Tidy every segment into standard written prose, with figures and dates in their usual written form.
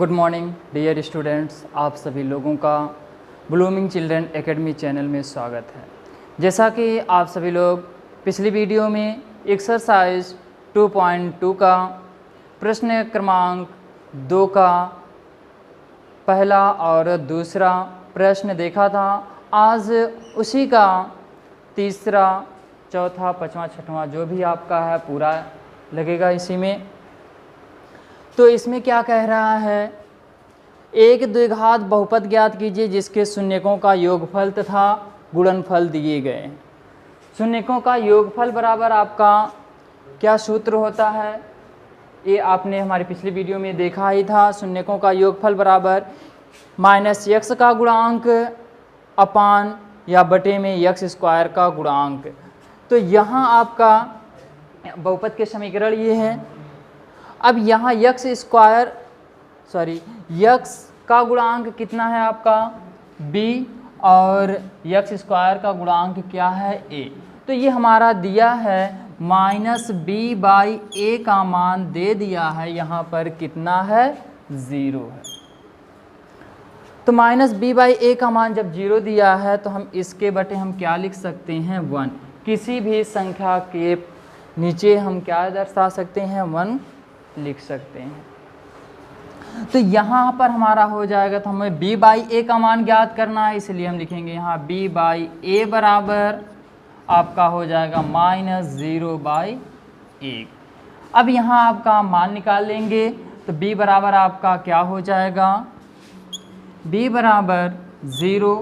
Good morning dear students, आप सभी लोगों का ब्लूमिंग चिल्ड्रन एकेडमी चैनल में स्वागत है। जैसा कि आप सभी लोग पिछली वीडियो में एक्सरसाइज 2.2 का प्रश्न क्रमांक 2 का पहला और दूसरा प्रश्न देखा था, आज उसी का तीसरा, चौथा, पाँचवा, छठवां जो भी आपका है पूरा लगेगा इसी में। तो इसमें क्या कह रहा है, एक द्विघात बहुपद ज्ञात कीजिए जिसके शून्यकों का योगफल तथा गुणनफल दिए गए। शून्यकों का योगफल बराबर आपका क्या सूत्र होता है, ये आपने हमारी पिछली वीडियो में देखा ही था। शून्यकों का योगफल बराबर -x का गुणांक अपान या बटे में x स्क्वायर का गुणांक। तो यहाँ आपका बहुपद के समीकरण ये है। अब यहाँ x का गुणांक कितना है आपका b और x स्क्वायर का गुणांक क्या है a। तो ये हमारा दिया है -b/a का मान दे दिया है, यहाँ पर कितना है 0 है। तो -b/a का मान जब 0 दिया है तो हम इसके बटे हम क्या लिख सकते हैं 1। किसी भी संख्या के नीचे हम क्या दर्शा सकते हैं 1 लिख सकते हैं। तो यहाँ पर हमारा हो जाएगा, तो हमें b/a का मान ज्ञात करना है, इसलिए हम लिखेंगे यहाँ b/a बराबर आपका हो जाएगा -0/1। अब यहाँ आपका मान निकाल लेंगे तो b बराबर आपका क्या हो जाएगा, b बराबर 0,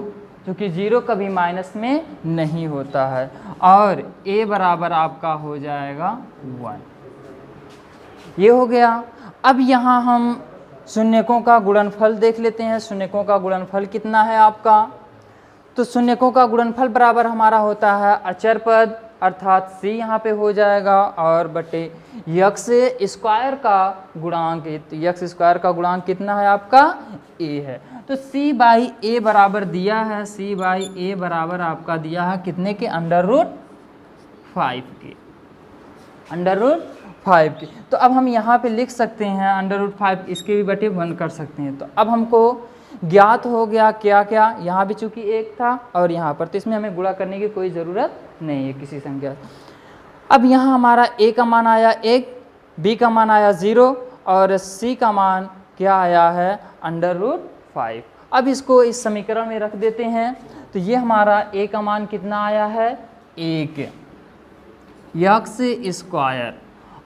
क्योंकि 0 कभी माइनस में नहीं होता है, और a बराबर आपका हो जाएगा 1। ये हो गया। अब यहाँ हम शून्यकों का गुणनफल देख लेते हैं। शून्यकों का गुणनफल कितना है आपका, तो शून्यकों का गुणनफल बराबर हमारा होता है अचर पद अर्थात c यहाँ पे हो जाएगा और बटे x स्क्वायर का गुणांक। x स्क्वायर का गुणांक कितना है आपका a है। तो c/a बराबर दिया है, c/a बराबर आपका दिया है कितने के, √5 के, √5 के। तो अब हम यहाँ पे लिख सकते हैं √5, इसके भी बटे 1 कर सकते हैं। तो अब हमको ज्ञात हो गया क्या क्या, यहाँ भी चूंकि 1 था और यहाँ पर, तो इसमें हमें गुणा करने की कोई ज़रूरत नहीं है किसी संख्या। अब यहाँ हमारा a का मान आया 1, b का मान आया 0 और c का मान क्या आया है √5। अब इसको इस समीकरण में रख देते हैं। तो ये हमारा a का मान कितना आया है 1 x स्क्वायर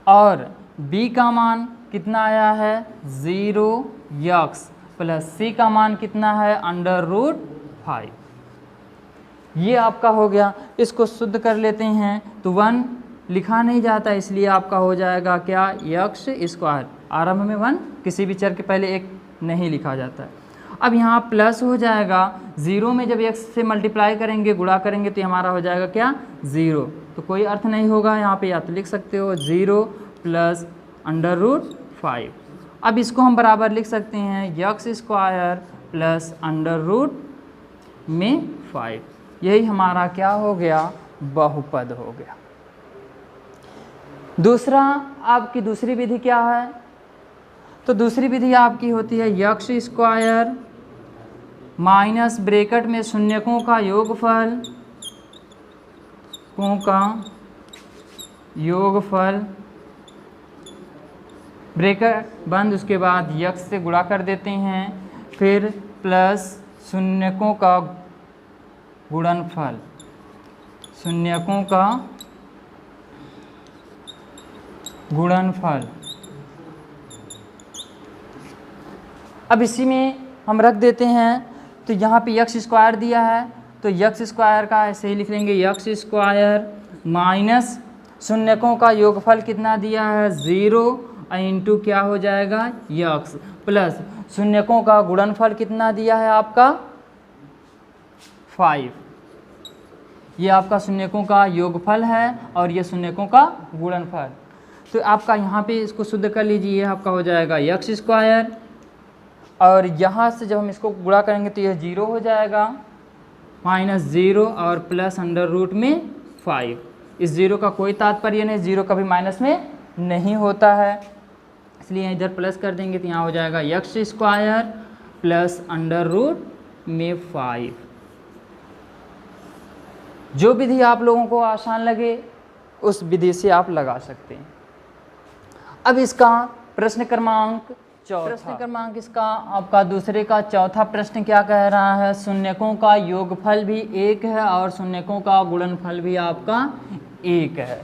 और b का मान कितना आया है 0x प्लस c का मान कितना है √5। ये आपका हो गया। इसको शुद्ध कर लेते हैं तो 1 लिखा नहीं जाता, इसलिए आपका हो जाएगा क्या x स्क्वायर। आरंभ में 1, किसी भी चर के पहले 1 नहीं लिखा जाता है। अब यहाँ प्लस हो जाएगा, 0 में जब x से मल्टीप्लाई करेंगे, गुणा करेंगे, तो हमारा हो जाएगा क्या 0। तो कोई अर्थ नहीं होगा यहाँ पे, या तो लिख सकते हो 0 प्लस √5। अब इसको हम बराबर लिख सकते हैं x स्क्वायर प्लस √5। यही हमारा क्या हो गया, बहुपद हो गया। दूसरा, आपकी दूसरी विधि क्या है, तो दूसरी विधि आपकी होती है x स्क्वायर माइनस ब्रैकेट में शून्यकों का योगफल, ब्रैकेट बंद, उसके बाद x से गुणा कर देते हैं, फिर प्लस शून्यकों का गुणनफल, शून्यकों का गुणनफल। अब इसी में हम रख देते हैं। तो यहाँ पे x स्क्वायर दिया है, तो x स्क्वायर का ऐसे ही लिख लेंगे, x स्क्वायर माइनस शून्यकों का योगफल कितना दिया है 0 इंटू क्या हो जाएगा x प्लस शून्यकों का गुणनफल कितना दिया है आपका 5। ये आपका शून्यकों का योगफल है और ये शून्यकों का गुणनफल। तो आपका यहाँ पे इसको शुद्ध कर लीजिए, ये आपका हो जाएगा x स्क्वायर और यहाँ से जब हम इसको गुणा करेंगे तो यह 0 हो जाएगा, -0 और प्लस √5। इस 0 का कोई तात्पर्य नहीं, 0 कभी माइनस में नहीं होता है, इसलिए इधर प्लस कर देंगे तो यहाँ हो जाएगा x square plus under root में 5। जो विधि आप लोगों को आसान लगे उस विधि से आप लगा सकते हैं। अब इसका प्रश्न क्रमांक इसका आपका दूसरे का चौथा प्रश्न क्या कह रहा है, शून्यकों का योगफल भी 1 है और शून्यकों का गुणनफल भी आपका 1 है।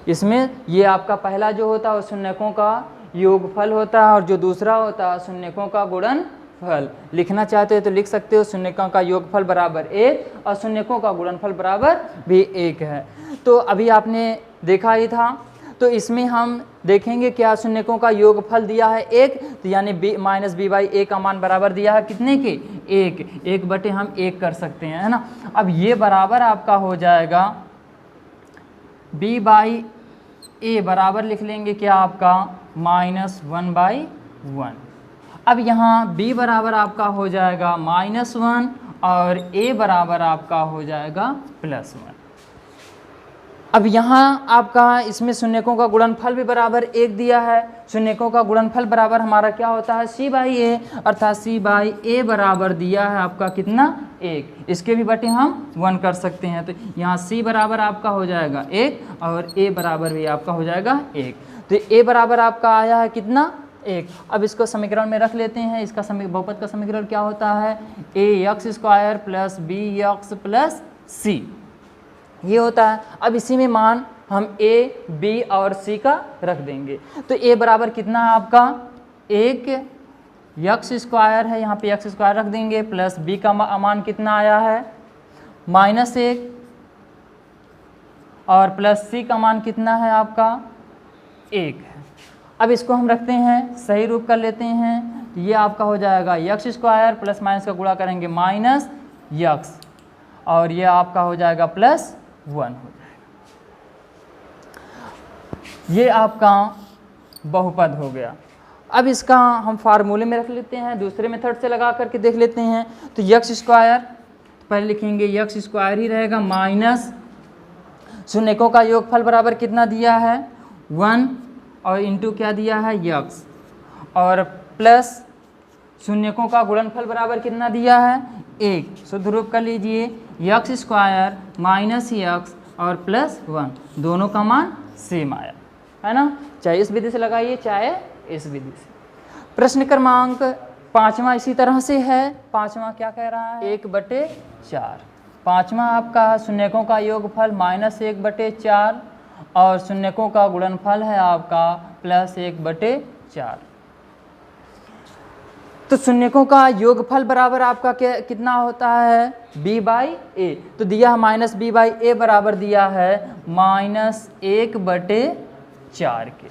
इसमें ये आपका पहला जो होता है वो शून्यकों का योगफल होता है और जो दूसरा होता है शून्यकों का गुणनफल। लिखना चाहते हो तो लिख सकते हो शून्यकों का योगफल बराबर 1 और शून्यकों का गुणनफल बराबर भी 1 है। तो अभी आपने देखा ही था, तो इसमें हम देखेंगे क्या शून्यकों का योगफल दिया है 1, तो यानी b माइनस बी बाई ए का मान बराबर दिया है कितने के 1 बटे हम 1 कर सकते हैं, है ना। अब ये बराबर आपका हो जाएगा b बाई ए बराबर लिख लेंगे क्या आपका -1/1। अब यहाँ b बराबर आपका हो जाएगा -1 और a बराबर आपका हो जाएगा +1। अब यहाँ आपका इसमें शून्यकों का गुणनफल भी बराबर 1 दिया है। शून्यकों का गुणनफल बराबर हमारा क्या होता है c बाई ए, अर्थात c बाई ए बराबर दिया है आपका कितना 1। इसके भी बटे हम 1 कर सकते हैं, तो यहाँ c बराबर आपका हो जाएगा 1 और a बराबर भी आपका हो जाएगा 1। तो a बराबर आपका आया है कितना 1। अब इसको समीकरण में रख लेते हैं। इसका बहुपद का समीकरण क्या होता है ax² plus bx plus c, ये होता है। अब इसी में मान हम a, b और c का रख देंगे। तो a बराबर कितना है आपका 1 x² है, यहाँ पे x² रख देंगे, प्लस b का मान कितना आया है -1 और प्लस c का मान कितना है आपका 1 है। अब इसको हम रखते हैं सही रूप कर लेते हैं, ये आपका हो जाएगा x² प्लस माइनस का गुणा करेंगे -x और ये आपका हो जाएगा +1 हो जाएगा। ये आपका बहुपद हो गया। अब इसका हम फार्मूले में रख लेते हैं, दूसरे मेथड से लगा करके देख लेते हैं। तो x² पहले लिखेंगे x² ही रहेगा माइनस शून्यकों का योगफल बराबर कितना दिया है 1 और इंटू क्या दिया है x और प्लस शून्यकों का गुणनफल बराबर कितना दिया है 1। शुद्ध रूप कर लीजिए x² माइनस x और +1, दोनों का मान सेम आया, है ना। चाहे इस विधि से लगाइए चाहे इस विधि से। प्रश्न क्रमांक 5वां इसी तरह से है। 5वां क्या कह रहा है 1/4। 5वां आपका शून्यकों का योगफल -1/4 और शून्यकों का गुणनफल है आपका +1/4। तो शून्यकों का योगफल बराबर आपका कितना होता है b बाई ए। तो दिया है -b बाई ए बराबर दिया है -1/4 के।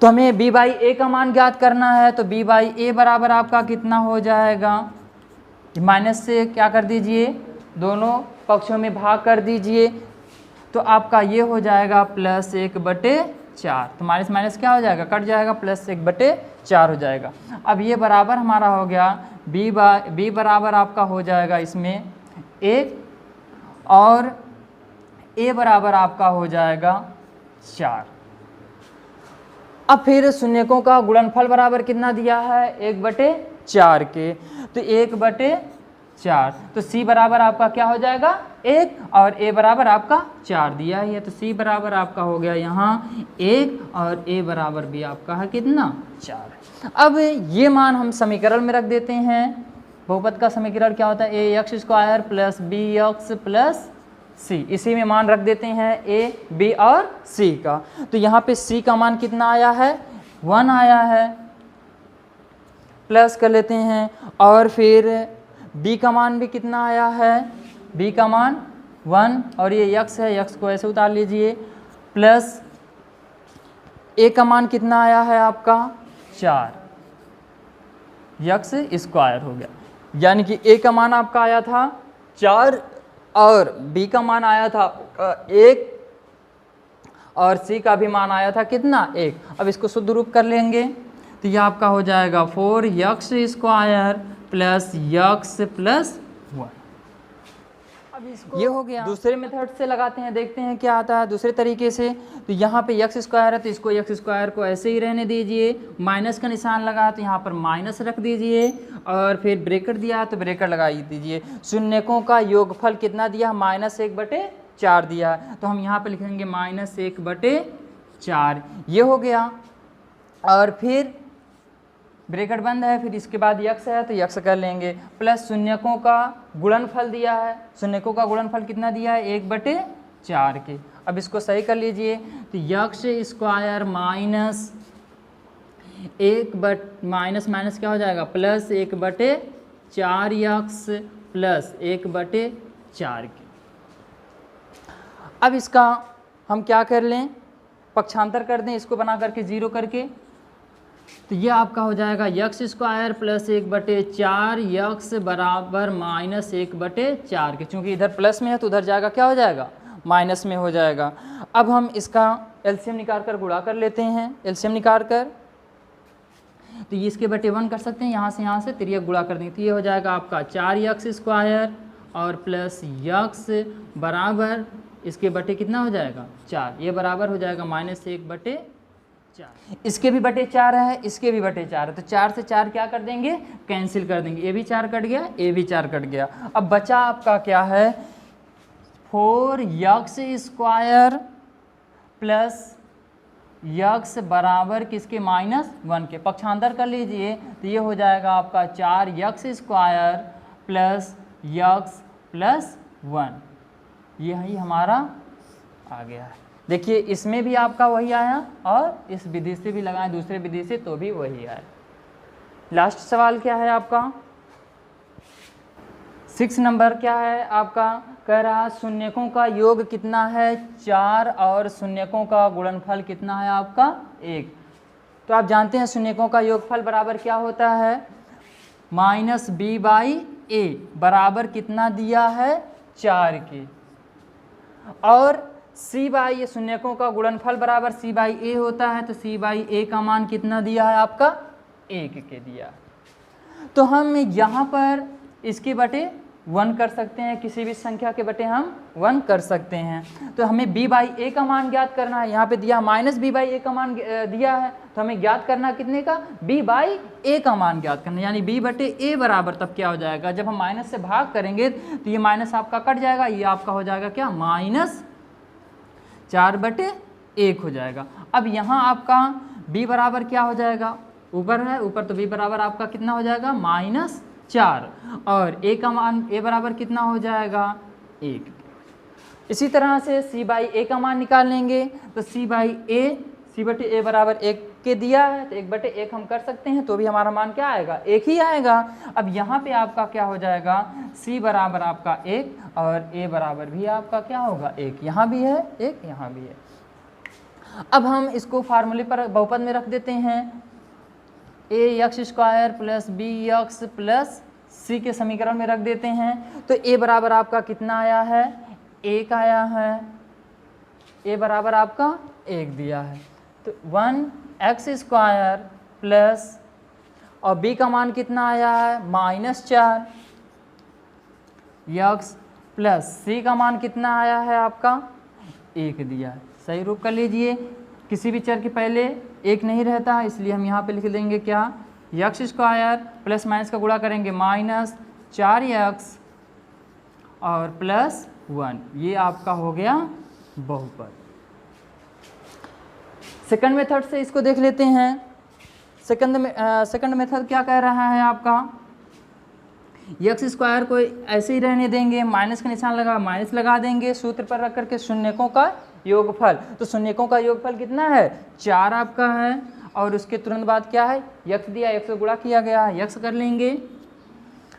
तो हमें b बाई ए का मान ज्ञात करना है, तो b बाई ए बराबर आपका कितना हो जाएगा, माइनस से क्या कर दीजिए दोनों पक्षों में भाग कर दीजिए, तो आपका ये हो जाएगा +1/4। तो माइनस माइनस क्या हो जाएगा कट जाएगा, +1/4 हो जाएगा। अब ये बराबर हमारा हो गया b बराबर आपका हो जाएगा इसमें 1 और a बराबर आपका हो जाएगा 4। अब फिर शून्यकों का गुणनफल बराबर कितना दिया है 1/4 के, तो 1/4, तो c बराबर आपका क्या हो जाएगा 1 और a बराबर आपका 4 दिया ही है, तो c बराबर आपका हो गया यहाँ 1 और a बराबर भी आपका है कितना 4। अब ये मान हम समीकरण में रख देते हैं। बहुपद का समीकरण क्या होता है ax² plus bx plus c, इसी में मान रख देते हैं a, b और c का। तो यहाँ पे c का मान कितना आया है 1 आया है, प्लस कर लेते हैं, और फिर b का मान भी कितना आया है, b का मान 1 और ये x है, x को ऐसे उतार लीजिए, प्लस a का मान कितना आया है आपका 4, x² हो गया। यानी कि a का मान आपका आया था 4 और b का मान आया था 1 और c का भी मान आया था कितना 1। अब इसको शुद्ध रूप कर लेंगे तो ये आपका हो जाएगा 4x² प्लस x प्लस 1। अब ये हो गया। दूसरे मेथड से लगाते हैं, देखते हैं क्या आता है दूसरे तरीके से। तो यहाँ पे एक्स स्क्वायर है तो इसको एक्स स्क्वायर को ऐसे ही रहने दीजिए, माइनस का निशान लगा तो यहाँ पर माइनस रख दीजिए, और फिर ब्रेकेट दिया तो ब्रेकेट लगा दीजिए। शून्यकों का योगफल कितना दिया, -1/4 दिया, तो हम यहाँ पे लिखेंगे -1/4, ये हो गया। और फिर ब्रैकेट बंद है, फिर इसके बाद यक्स है तो यक्स कर लेंगे, प्लस शून्यकों का गुणनफल दिया है, शून्यकों का गुणनफल कितना दिया है 1/4 के। अब इसको सही कर लीजिए, तो यक्स स्क्वायर माइनस माइनस क्या हो जाएगा, +1/4 यक्स प्लस 1/4 के। अब इसका हम क्या कर लें, पक्षांतर कर दें, इसको बना करके 0 करके, तो ये आपका हो जाएगा यक्स स्क्वायर प्लस 1/4 यक्स बराबर -1/4 के। चूँकि इधर प्लस में है तो उधर जाएगा क्या हो जाएगा, माइनस में हो जाएगा। अब हम इसका एलसीएम निकाल कर गुणा कर लेते हैं, एलसीएम निकाल कर तो ये इसके बटे 1 कर सकते हैं, यहाँ से तिर्यक गुणा कर देंगे तो ये हो जाएगा आपका 4 यक्स स्क्वायर और प्लस यक्स बराबर इसके बटे कितना हो जाएगा 4, ये बराबर हो जाएगा -1/4। इसके भी बटे 4 है, इसके भी बटे 4 है, तो 4 से 4 क्या कर देंगे, कैंसिल कर देंगे, ये भी 4 कट गया, ये भी 4 कट गया। अब बचा आपका क्या है 4 यक्स स्क्वायर प्लस यक्स बराबर किसके -1 के। पक्षांतर कर लीजिए तो ये हो जाएगा आपका 4 x square plus x plus 1, यही हमारा आ गया है। देखिए इसमें भी आपका वही आया और इस विधि से भी लगाएं दूसरे विधि से तो भी वही आया। लास्ट सवाल क्या है आपका 6 नंबर क्या है आपका, कह रहा शून्यकों का योग कितना है 4 और शून्यकों का गुणनफल कितना है आपका 1। तो आप जानते हैं शून्यकों का योगफल बराबर क्या होता है, -b/a बराबर कितना दिया है 4 के, और c/a ये शून्यकों का गुणनफल बराबर c/a होता है, तो c/a का मान कितना दिया है आपका 1 के दिया। तो हम यहाँ पर इसके बटे 1 कर सकते हैं, किसी भी संख्या के बटे हम 1 कर सकते हैं। तो हमें b/a का मान ज्ञात करना है, यहाँ पे दिया -b/a का मान दिया है, तो हमें ज्ञात करना कितने का b/a का मान ज्ञात करना, यानी b/a बराबर तब क्या हो जाएगा, जब हम माइनस से भाग करेंगे तो ये माइनस आपका कट जाएगा, ये आपका हो जाएगा क्या -4/1 हो जाएगा। अब यहाँ आपका b बराबर क्या हो जाएगा, ऊपर है ऊपर, तो b बराबर आपका कितना हो जाएगा -4, और a का मान a बराबर कितना हो जाएगा 1। इसी तरह से c/a का मान निकाल लेंगे, तो c/a बराबर 1 के दिया है, तो 1/1 हम कर सकते हैं, तो भी हमारा मान क्या आएगा 1 ही आएगा। अब यहाँ पे आपका क्या हो जाएगा, c बराबर आपका 1 और a बराबर भी आपका क्या होगा 1, यहाँ भी है 1, यहाँ भी है। अब हम इसको फार्मूले पर बहुपद में रख देते हैं, a x square plus b x plus c के समीकरण में रख देते हैं, तो a बराबर आपका कितना आया है 1 आया है, a बराबर आपका 1 दिया है, तो 1x स्क्वायर प्लस और b का मान कितना आया है -4 यक्स प्लस c का मान कितना आया है आपका 1 दिया है। सही रूप कर लीजिए, किसी भी चर के पहले 1 नहीं रहता, इसलिए हम यहाँ पे लिख देंगे क्या यक्स स्क्वायर प्लस माइनस का गुणा करेंगे -4x और प्लस 1, ये आपका हो गया बहुपद। सेकंड मेथड से इसको देख लेते हैं। सेकंड मेथड क्या कह रहा है आपका, यक्स स्क्वायर को ऐसे ही रहने देंगे, माइनस का निशान लगा माइनस लगा देंगे, सूत्र पर रख करके शून्यकों का योगफल, तो शून्यकों का योगफल कितना है 4 आपका है, और उसके तुरंत बाद क्या है यक्स दिया, यक्स से गुणा किया गया है, यक्स कर लेंगे,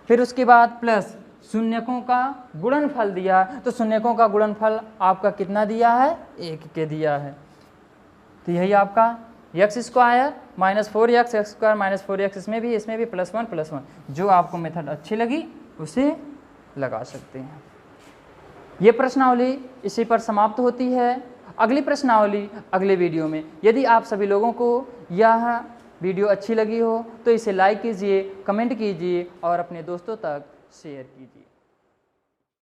फिर उसके बाद प्लस शून्यकों का गुणनफल दिया, तो शून्यकों का गुणनफल आपका कितना दिया है 1 के दिया है, तो यही आपका x square -4x x square -4x, इसमें भी +1 जो आपको मेथड अच्छी लगी उसे लगा सकते हैं। ये प्रश्नावली इसी पर समाप्त होती है। अगली प्रश्नावली अगले वीडियो में। यदि आप सभी लोगों को यह वीडियो अच्छी लगी हो तो इसे लाइक कीजिए, कमेंट कीजिए और अपने दोस्तों तक शेयर कीजिए।